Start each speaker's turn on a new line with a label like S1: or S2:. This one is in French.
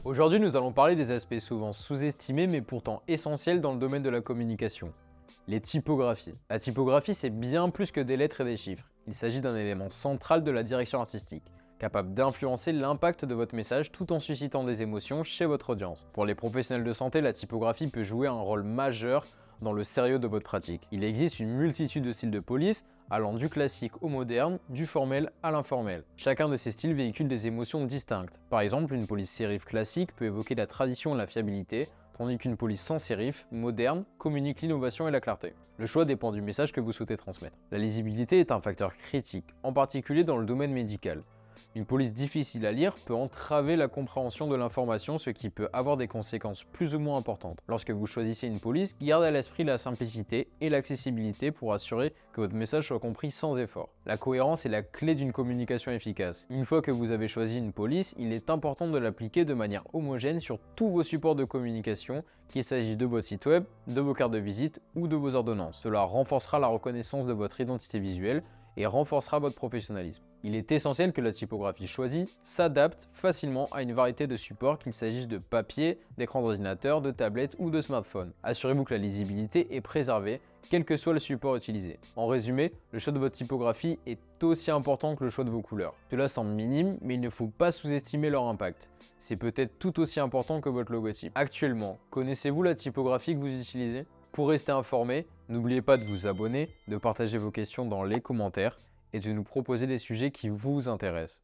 S1: Aujourd'hui, nous allons parler des aspects souvent sous-estimés mais pourtant essentiels dans le domaine de la communication. Les typographies. La typographie, c'est bien plus que des lettres et des chiffres. Il s'agit d'un élément central de la direction artistique, capable d'influencer l'impact de votre message tout en suscitant des émotions chez votre audience. Pour les professionnels de santé, la typographie peut jouer un rôle majeur dans le sérieux de votre pratique. Il existe une multitude de styles de police, allant du classique au moderne, du formel à l'informel. Chacun de ces styles véhicule des émotions distinctes. Par exemple, une police sérif classique peut évoquer la tradition et la fiabilité, tandis qu'une police sans sérif, moderne, communique l'innovation et la clarté. Le choix dépend du message que vous souhaitez transmettre. La lisibilité est un facteur critique, en particulier dans le domaine médical. Une police difficile à lire peut entraver la compréhension de l'information, ce qui peut avoir des conséquences plus ou moins importantes. Lorsque vous choisissez une police, gardez à l'esprit la simplicité et l'accessibilité pour assurer que votre message soit compris sans effort. La cohérence est la clé d'une communication efficace. Une fois que vous avez choisi une police, il est important de l'appliquer de manière homogène sur tous vos supports de communication, qu'il s'agisse de votre site web, de vos cartes de visite ou de vos ordonnances. Cela renforcera la reconnaissance de votre identité visuelle et renforcera votre professionnalisme. Il est essentiel que la typographie choisie s'adapte facilement à une variété de supports, qu'il s'agisse de papier, d'écran d'ordinateur, de tablette ou de smartphone. Assurez-vous que la lisibilité est préservée, quel que soit le support utilisé. En résumé, le choix de votre typographie est aussi important que le choix de vos couleurs. Cela semble minime, mais il ne faut pas sous-estimer leur impact. C'est peut-être tout aussi important que votre logotype. Actuellement, connaissez-vous la typographie que vous utilisez ? Pour rester informé, n'oubliez pas de vous abonner, de partager vos questions dans les commentaires et de nous proposer des sujets qui vous intéressent.